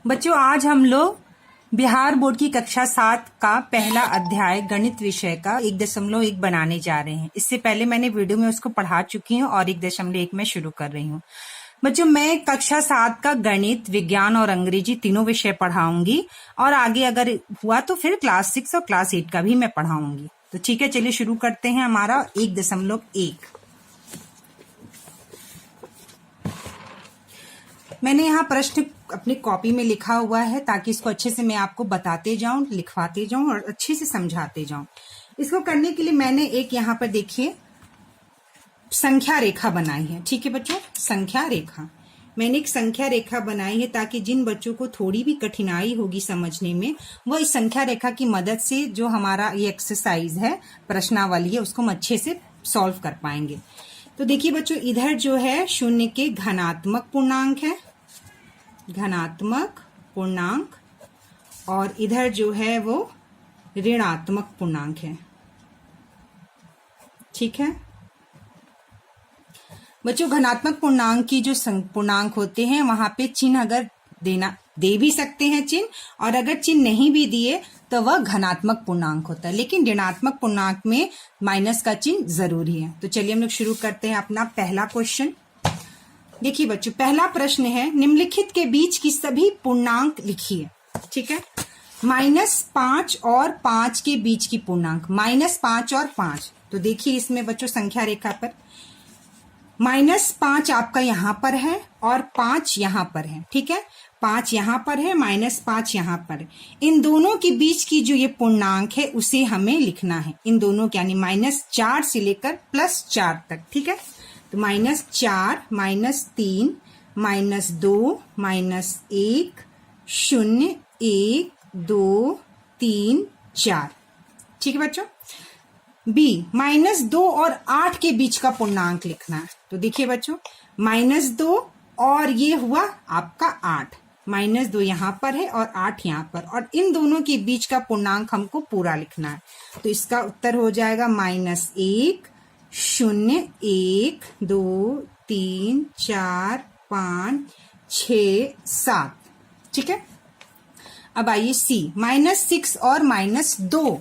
बच्चों, आज हम लोग बिहार बोर्ड की कक्षा 7 का पहला अध्याय गणित विषय का 1.1 बनाने जा रहे हैं। इससे पहले मैंने वीडियो में उसको पढ़ा चुकी हूँ और 1.1 में शुरू कर रही हूँ। बच्चों, मैं कक्षा 7 का गणित, विज्ञान और अंग्रेजी तीनों विषय पढ़ाऊंगी और आगे अगर हुआ तो फिर क्लास 6 और क्लास 8 का भी मैं पढ़ाऊंगी। तो ठीक है, चलिए शुरू करते हैं हमारा 1.1। मैंने यहाँ प्रश्न अपनी कॉपी में लिखा हुआ है ताकि इसको अच्छे से मैं आपको बताते जाऊं, लिखवाते जाऊं और अच्छे से समझाते जाऊं। इसको करने के लिए मैंने एक यहाँ पर देखिए संख्या रेखा बनाई है। ठीक है बच्चों, संख्या रेखा मैंने एक संख्या रेखा बनाई है ताकि जिन बच्चों को थोड़ी भी कठिनाई होगी समझने में, वो इस संख्या रेखा की मदद से जो हमारा ये एक्सरसाइज है, प्रश्नावली है, उसको हम अच्छे से सॉल्व कर पाएंगे। तो देखिए बच्चों, इधर जो है शून्य के धनात्मक पूर्णांक है, धनात्मक पूर्णांक, और इधर जो है वो ऋणात्मक पूर्णांक है। ठीक है बच्चों, धनात्मक पूर्णांक की जो पूर्णांक होते हैं वहां पे चिन्ह अगर दे भी सकते हैं चिन्ह, और अगर चिन्ह नहीं भी दिए तो वह धनात्मक पूर्णांक होता है। लेकिन ऋणात्मक पूर्णांक में माइनस का चिन्ह जरूरी है। तो चलिए हम लोग शुरू करते हैं अपना पहला क्वेश्चन। देखिए बच्चों, पहला प्रश्न है, निम्नलिखित के बीच की सभी पूर्णांक लिखिए। ठीक है, -5 और 5 के बीच की पूर्णांक, -5 और 5। तो देखिए इसमें बच्चों संख्या रेखा पर -5 आपका यहां पर है और 5 यहां पर है। ठीक है, 5 यहां पर है, -5 यहां पर है। इन दोनों के बीच की जो ये पूर्णांक है उसे हमें लिखना है। इन दोनों के यानी -4 से लेकर +4 तक। ठीक है, तो -4, -3, -2, -1, 0, 1, 2, 3, 4। ठीक है बच्चों। बी, -2 और 8 के बीच का पूर्णांक लिखना है। तो देखिए बच्चों, -2 और ये हुआ आपका 8, -2 यहां पर है और 8 यहां पर, और इन दोनों के बीच का पूर्णांक हमको पूरा लिखना है। तो इसका उत्तर हो जाएगा -1, 0, 1, 2, 3, 4, 5, 6, 7। ठीक है, अब आइए सी, -6 और -2।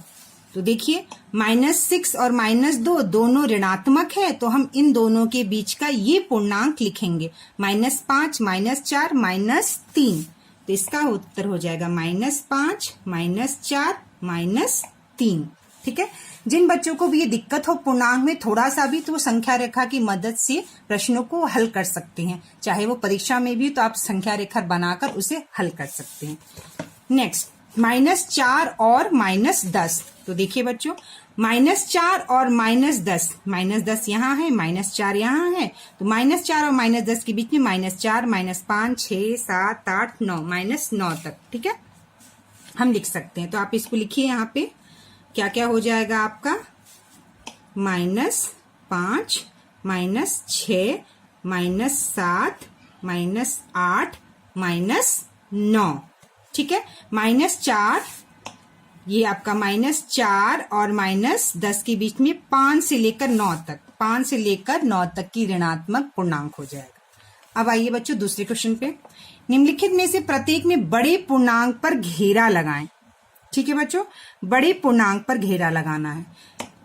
तो देखिए -6 और -2 दोनों ऋणात्मक है, तो हम इन दोनों के बीच का ये पूर्णांक लिखेंगे, -5, -4, -3। तो इसका उत्तर हो जाएगा -5, -4, -3। ठीक है, जिन बच्चों को भी ये दिक्कत हो पूर्णांक में थोड़ा सा भी, तो वो संख्या रेखा की मदद से प्रश्नों को हल कर सकते हैं। चाहे वो परीक्षा में भी तो आप संख्या रेखा बनाकर उसे हल कर सकते हैं। नेक्स्ट, -4 और -10। तो देखिए बच्चों, -4 और -10, -10 यहाँ है, -4 यहाँ है, तो -4 और -10 के बीच में -4, -5, 6, 7, 8, 9, -9 तक। ठीक है, हम लिख सकते हैं। तो आप इसको लिखिए, यहाँ पे क्या क्या हो जाएगा आपका, -5, -6, -7, -8, -9। ठीक है, -4, ये आपका -4 और -10 के बीच में 5 से लेकर 9 तक, 5 से लेकर 9 तक की ऋणात्मक पूर्णांक हो जाएगा। अब आइए बच्चों दूसरे क्वेश्चन पे, निम्नलिखित में से प्रत्येक में बड़े पूर्णांक पर घेरा लगाएं। ठीक है बच्चों, बड़े पूर्णांक पर घेरा लगाना है।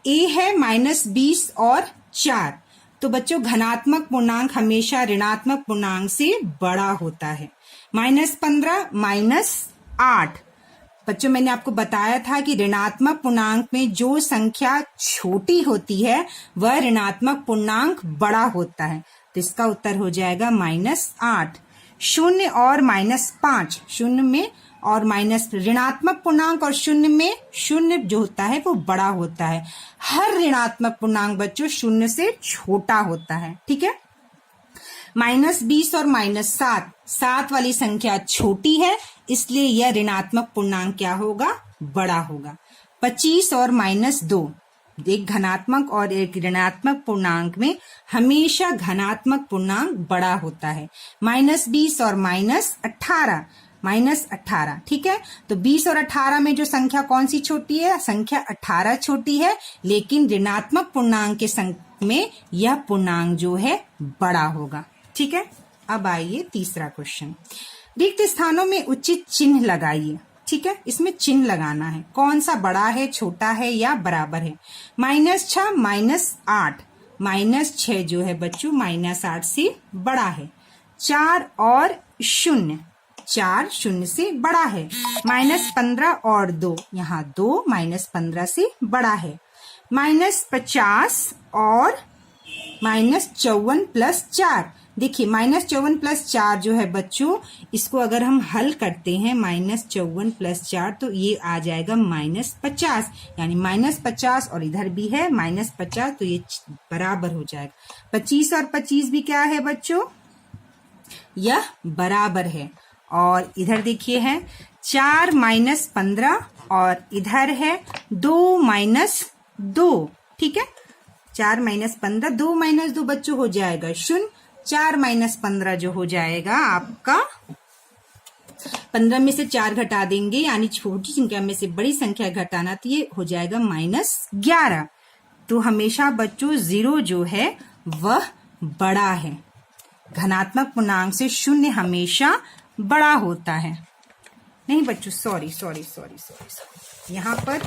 ए है -20 और 4। तो बच्चों धनात्मक पूर्णांक हमेशा ऋणात्मक पूर्णांक से बड़ा होता है। -15, -8। बच्चों मैंने आपको बताया था कि ऋणात्मक पूर्णांक में जो संख्या छोटी होती है वह ऋणात्मक पूर्णांक बड़ा होता है। तो इसका उत्तर हो जाएगा -8। 0 और -5, 0 में और ऋणात्मक पूर्णांक और 0 में, 0 जो होता है वो बड़ा होता है। हर ऋणात्मक पूर्णांक बच्चों 0 से छोटा होता है। ठीक है, -20 और -7, 7 वाली संख्या छोटी है, इसलिए यह ऋणात्मक पूर्णांक क्या होगा, बड़ा होगा। 25 और -2, एक धनात्मक और एक ऋणात्मक पूर्णांक में हमेशा धनात्मक पूर्णांक बड़ा होता है। -20 और -18, -18। ठीक है, तो 20 और 18 में जो संख्या कौन सी छोटी है, संख्या 18 छोटी है, लेकिन ऋणात्मक पूर्णांक के में यह पूर्णांक जो है बड़ा होगा। ठीक है, अब आइए तीसरा क्वेश्चन। रिक्त स्थानों में उचित चिन्ह लगाइए। ठीक है, इसमें चिन्ह लगाना है, कौन सा बड़ा है, छोटा है या बराबर है। -6 -8, -6 जो है बच्चों -8 से बड़ा है। 4 और 0, 4 0 से बड़ा है। -15 और 2, यहाँ 2 -15 से बड़ा है। -50 और -54 + 4, देखिए -54 + 4 जो है बच्चों, इसको अगर हम हल करते हैं -54 + 4 तो ये आ जाएगा -50, यानी -50 और इधर भी है -50, तो ये बराबर हो जाएगा। 25 और 25 भी क्या है बच्चों, यह बराबर है। और इधर देखिए है 4 -15 और इधर है 2 - 2। ठीक है, 4 -15, 2 - 2 बच्चों हो जाएगा 0। 4 - 15 जो हो जाएगा आपका, 15 में से 4 घटा देंगे, यानी छोटी संख्या में से बड़ी संख्या घटाना, तो ये हो जाएगा -11। तो हमेशा बच्चों 0 जो है वह बड़ा है। धनात्मक पूर्णांक से 0 हमेशा बड़ा होता है। नहीं बच्चों, सॉरी, यहाँ पर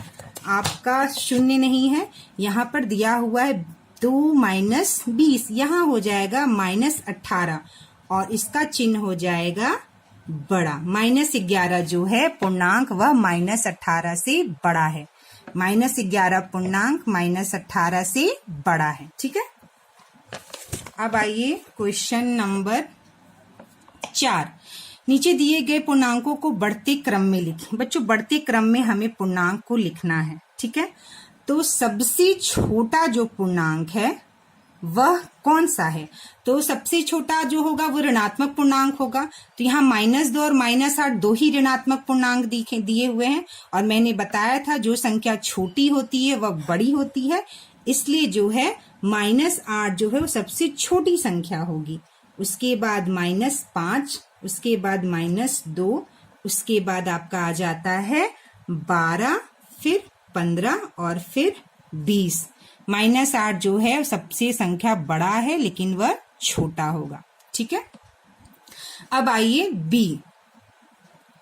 आपका 0 नहीं है, यहाँ पर दिया हुआ है 2 - 20, यहाँ हो जाएगा -18 और इसका चिन्ह हो जाएगा बड़ा। -11 जो है पूर्णांक वह -18 से बड़ा है। -11 पूर्णांक -18 से बड़ा है। ठीक है, अब आइए क्वेश्चन नंबर 4। नीचे दिए गए पूर्णांकों को बढ़ते क्रम में लिखें। बच्चों बढ़ते क्रम में हमें पूर्णांक को लिखना है। ठीक है, तो सबसे छोटा जो पूर्णांक है वह कौन सा है, तो सबसे छोटा जो होगा वो ऋणात्मक पूर्णांक होगा। तो यहाँ -2 और -8 दो ही ऋणात्मक पूर्णांक दिए हुए हैं, और मैंने बताया था जो संख्या छोटी होती है वह बड़ी होती है, इसलिए जो है -8 जो है वो सबसे छोटी संख्या होगी। उसके बाद -5, उसके बाद -2, उसके बाद आपका आ जाता है 12, फिर 15 और फिर 20। -8 जो है सबसे संख्या बड़ा है लेकिन वह छोटा होगा। ठीक है, अब आइए B,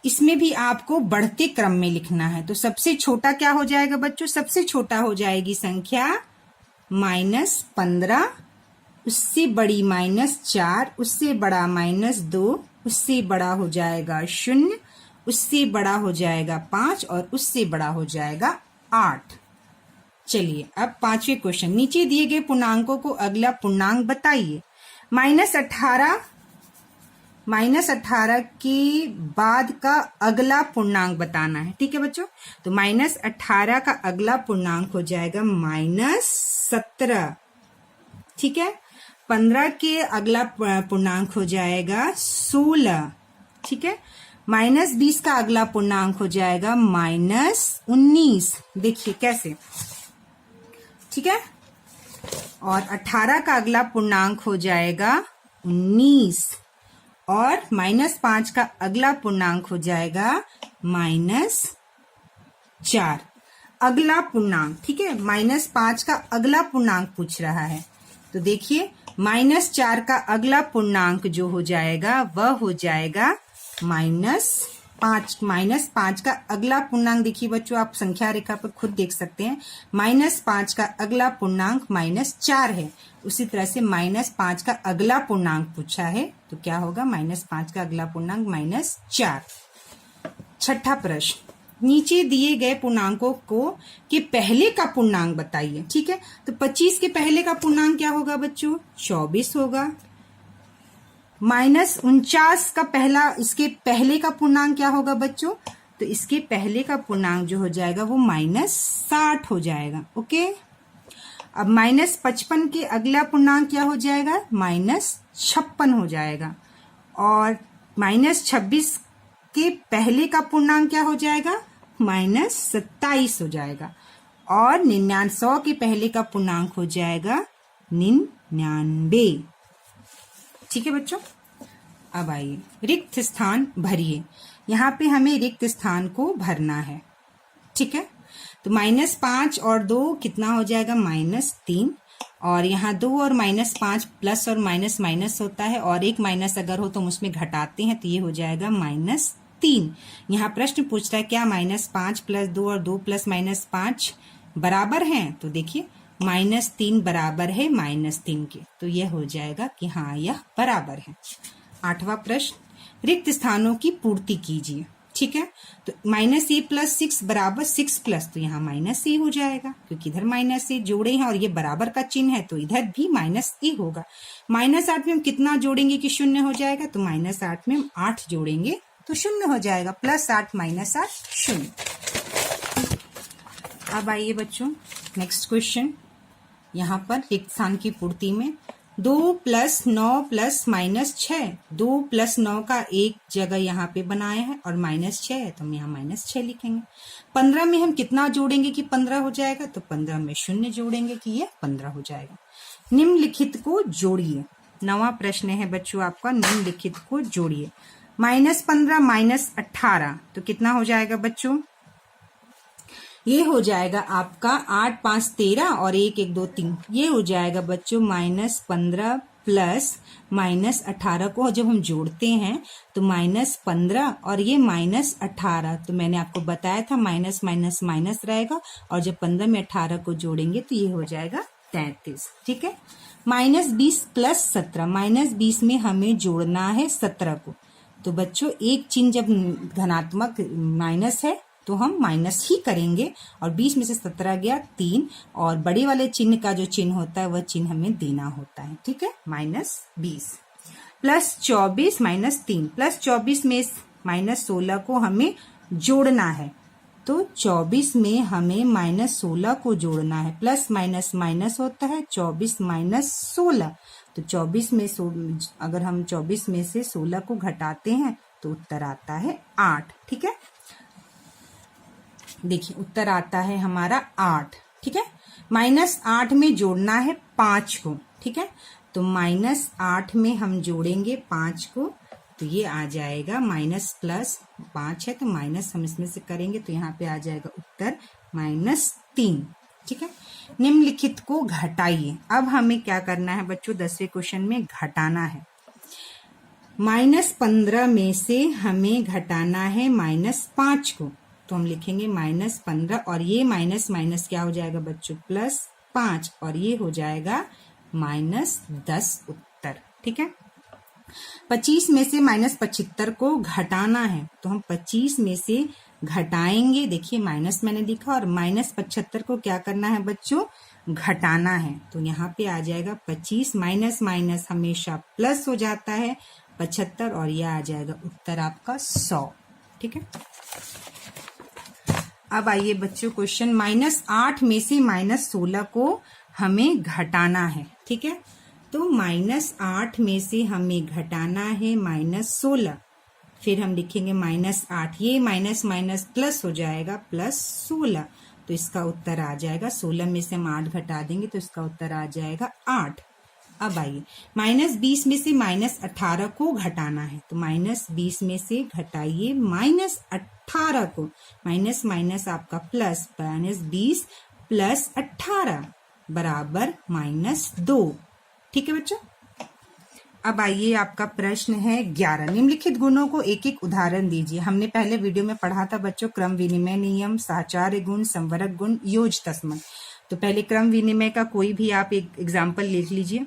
इसमें भी आपको बढ़ते क्रम में लिखना है। तो सबसे छोटा क्या हो जाएगा बच्चों, सबसे छोटा हो जाएगी संख्या -15, उससे बड़ी -4, उससे बड़ा -2, उससे बड़ा हो जाएगा 0, उससे बड़ा हो जाएगा 5 और उससे बड़ा हो जाएगा 8। चलिए अब 5वें क्वेश्चन, नीचे दिए गए पूर्णांकों को अगला पूर्णांक बताइए। -18 के बाद का अगला पूर्णांक बताना है। ठीक है बच्चों, तो -18 का अगला पूर्णांक हो जाएगा -17। ठीक है, 15 के अगला पूर्णांक हो जाएगा 16। ठीक है, -20 का अगला पूर्णांक हो जाएगा -19। देखिए कैसे, ठीक है, और 18 का अगला पूर्णांक हो जाएगा 19 और -5 का अगला पूर्णांक हो जाएगा -4। अगला पूर्णांक, ठीक है, -5 का अगला पूर्णांक पूछ रहा है, तो देखिए -4 का अगला पूर्णांक जो हो जाएगा वह हो जाएगा -5 का अगला पूर्णांक, देखिए बच्चों आप संख्या रेखा पर खुद देख सकते हैं, -5 का अगला पूर्णांक -4 है। उसी तरह से -5 का अगला पूर्णांक पूछा है, तो क्या होगा, -5 का अगला पूर्णांक -4। छठा प्रश्न, नीचे दिए गए पूर्णांकों को के पहले का पूर्णांक बताइए। ठीक है, तो 25 के पहले का पूर्णांक क्या होगा बच्चों, 24 होगा। -49 का पहला, इसके पहले का पूर्णांक क्या होगा बच्चों, तो इसके पहले का पूर्णांक जो हो जाएगा वो -60 हो जाएगा। ओके, अब -55 के अगला पूर्णांक क्या हो जाएगा, -56 हो जाएगा। और -26 के पहले का पूर्णांक क्या हो जाएगा, -27 हो जाएगा। और 99 के पहले का पूर्णांक हो जाएगा 99। ठीक है बच्चों, अब आइए रिक्त स्थान भरिए। यहाँ पे हमें रिक्त स्थान को भरना है। ठीक है, तो -5 और 2 कितना हो जाएगा, -3, और यहाँ 2 और -5 प्लस और माइनस माइनस होता है, और एक माइनस अगर हो तो हम उसमें घटाते हैं, तो ये हो जाएगा -3। यहाँ प्रश्न पूछ रहा है क्या -5 + 2 और 2 + -5 बराबर हैं? तो देखिए -3 बराबर है -3 के, तो यह हो जाएगा कि हाँ यह बराबर है। 8वां प्रश्न, रिक्त स्थानों की पूर्ति कीजिए। ठीक है, तो -a + 6 बराबर 6+, तो यहाँ -a हो जाएगा क्योंकि इधर -a जोड़े हैं और ये बराबर का चिन्ह है, तो इधर भी -a होगा। -8 में हम कितना जोड़ेंगे कि 0 हो जाएगा? तो -8 में हम 8 जोड़ेंगे तो 0 हो जाएगा, +8 -8 0। अब आइए बच्चों नेक्स्ट क्वेश्चन, यहाँ पर रिक्त स्थान की पूर्ति में 2 + 9 + -6, 2 + 9 का एक जगह यहाँ पे बनाया है और -6 है, तो हम यहाँ -6 लिखेंगे। 15 में हम कितना जोड़ेंगे कि 15 हो जाएगा? तो 15 में 0 जोड़ेंगे कि ये 15 हो जाएगा। निम्नलिखित को जोड़िए। 9वां प्रश्न है बच्चों आपका, निम्नलिखित को जोड़िए। -15 -18, तो कितना हो जाएगा बच्चों? ये हो जाएगा आपका 8 5 13 और 1 1 2 3, ये हो जाएगा बच्चों -15 प्लस -18 को जब हम जोड़ते हैं तो -15 और ये -18, तो मैंने आपको बताया था माइनस माइनस माइनस रहेगा, और जब 15 में 18 को जोड़ेंगे तो ये हो जाएगा 33। ठीक है, -20 + 17, -20 में हमें जोड़ना है 17 को, तो बच्चों एक चिन्ह जब धनात्मक माइनस है तो हम माइनस ही करेंगे, और 20 में से 17 गया 3, और बड़े वाले चिन्ह का जो चिन्ह होता है वह चिन्ह हमें देना होता है। ठीक है, -20 + 24 -3 + 24 में -16 को हमें जोड़ना है, तो 24 में हमें -16 को जोड़ना है, प्लस माइनस माइनस होता है, 24 - 16, तो 24 में अगर हम 24 में से 16 को घटाते हैं तो उत्तर आता है 8। ठीक है, देखिए उत्तर आता है हमारा 8। ठीक है, -8 में जोड़ना है 5 को। ठीक है, तो -8 में हम जोड़ेंगे 5 को, तो ये आ जाएगा -+5 है तो माइनस हम इसमें से करेंगे, तो यहाँ पे आ जाएगा उत्तर -3। ठीक है, निम्नलिखित को घटाइए। अब हमें क्या करना है बच्चों, 10वें क्वेश्चन में घटाना है। -15 में से हमें घटाना है -5 को, तो हम लिखेंगे -15, और ये माइनस माइनस क्या हो जाएगा बच्चों, +5, और ये हो जाएगा -10 उत्तर। ठीक है, 25 में से -75 को घटाना है, तो हम 25 में से घटाएंगे, देखिए माइनस मैंने लिखा, और -75 को क्या करना है बच्चों, घटाना है, तो यहाँ पे आ जाएगा 25, माइनस माइनस हमेशा प्लस हो जाता है 75, और यह आ जाएगा उत्तर आपका 100। ठीक है, अब आइए बच्चों क्वेश्चन, -8 में से -16 को हमें घटाना है। ठीक है, तो -8 में से हमें घटाना है -16, फिर हम लिखेंगे -8, ये माइनस माइनस प्लस हो जाएगा +16, तो इसका उत्तर आ जाएगा 16 में से हम 8 घटा देंगे तो इसका उत्तर आ जाएगा 8। अब आइए -20 में से -18 को घटाना है, तो -20 में से घटाइए -18 को, माइनस माइनस आपका प्लस, -20 + 18 बराबर -2। ठीक है बच्चों, अब आइए आपका प्रश्न है 11, निम्नलिखित गुणों को एक एक उदाहरण दीजिए। हमने पहले वीडियो में पढ़ा था बच्चों क्रम विनिमय नियम, साहचर्य गुण, संवरक गुण, योज तस्मन। तो पहले क्रम विनिमय का कोई भी आप एक एग्जाम्पल लिख लीजिए।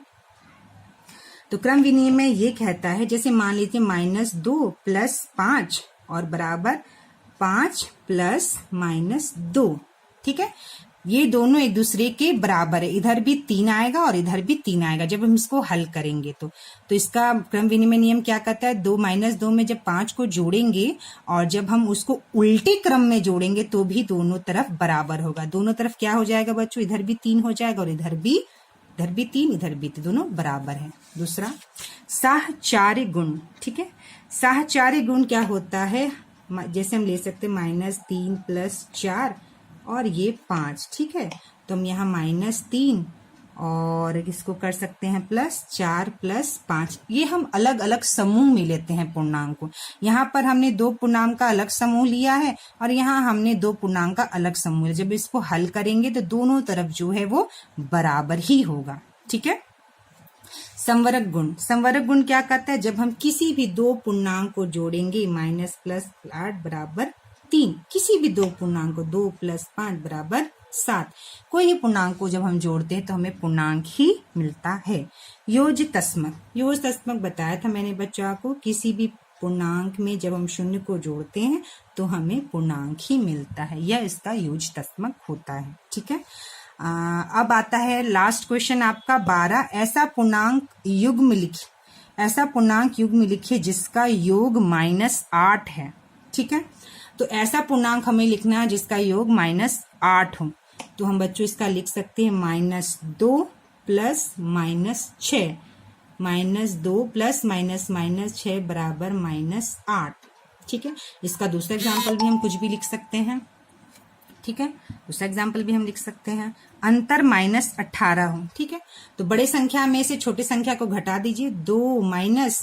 तो क्रम विनिमय ये कहता है, जैसे मान लीजिए -2 + 5 और बराबर 5 + -2। ठीक है, ये दोनों एक दूसरे के बराबर है, इधर भी 3 आएगा और इधर भी 3 आएगा जब हम इसको हल करेंगे। तो इसका क्रम विनिमय नियम क्या कहता है, 2 - 2 में जब 5 को जोड़ेंगे और जब हम उसको उल्टे क्रम में जोड़ेंगे तो भी दोनों तरफ बराबर होगा। दोनों तरफ क्या हो जाएगा बच्चों, इधर भी 3 हो जाएगा और इधर भी 3, इधर भी, तो दोनों बराबर है। दूसरा साहचर्य गुण। ठीक है, साहचर्य गुण क्या होता है, जैसे हम ले सकते -3 + 4 और ये 5। ठीक है, तो हम यहाँ -3 और इसको कर सकते हैं प्लस 4 प्लस 5। ये हम अलग अलग समूह में लेते हैं पूर्णांक को। यहाँ पर हमने दो पूर्णांक का अलग समूह लिया है और यहाँ हमने दो पूर्णांक का अलग समूह लिया। जब इसको हल करेंगे तो दोनों तरफ जो है वो बराबर ही होगा। ठीक है। संवरक गुण, संवरक गुण क्या कहता है? जब हम किसी भी दो पूर्णांक को जोड़ेंगे, माइनस प्लस 8 बराबर 3, किसी भी दो पूर्णांक को 2 प्लस 5 बराबर 7, कोई भी पूर्णांक को जब हम जोड़ते हैं तो हमें पूर्णांक ही मिलता है। योज्य तस्मक, योज्य तस्मक बताया था मैंने बच्चों को, किसी भी पूर्णांक में जब हम शून्य को जोड़ते हैं तो हमें पूर्णांक ही मिलता है, यह इसका योज्य तस्मक होता है। ठीक है। अब आता है लास्ट क्वेश्चन आपका 12। ऐसा पूर्णांक युग्म लिखिए, ऐसा पूर्णांक युग्म लिखिए जिसका योग -8 है। ठीक है। तो ऐसा पूर्णांक हमें लिखना है जिसका योग -8 हो। तो हम बच्चों इसका लिख सकते हैं -2 प्लस -6, -2 प्लस -6 बराबर -8। ठीक है। इसका दूसरा एग्जाम्पल भी हम कुछ भी लिख सकते हैं। ठीक है। दूसरा एग्जाम्पल भी हम लिख सकते हैं, अंतर -18 हो। ठीक है। तो बड़े संख्या में से छोटी संख्या को घटा दीजिए, 2 माइनस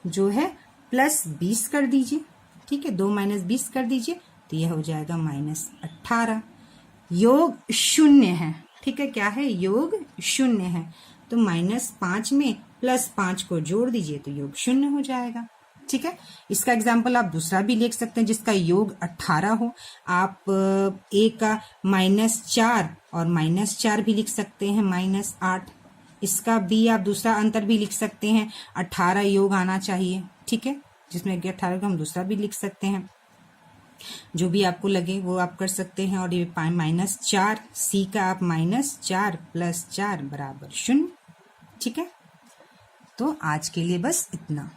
जो है प्लस 20 कर दीजिए। ठीक है। 2 माइनस 20 कर दीजिए तो यह हो जाएगा -18। योग 0 है। ठीक है। क्या है? योग 0 है। तो -5 में +5 को जोड़ दीजिए तो योग 0 हो जाएगा। ठीक है। इसका एग्जाम्पल आप दूसरा भी लिख सकते हैं जिसका योग 18 हो। आप a का -4 और -4 भी लिख सकते हैं, -8। इसका भी आप दूसरा अंतर भी लिख सकते हैं, 18 योग आना चाहिए। ठीक है। जिसमें 18 को हम दूसरा भी लिख सकते हैं, जो भी आपको लगे वो आप कर सकते हैं। और ये -4, सी का आप -4 + 4 बराबर 0। ठीक है। तो आज के लिए बस इतना।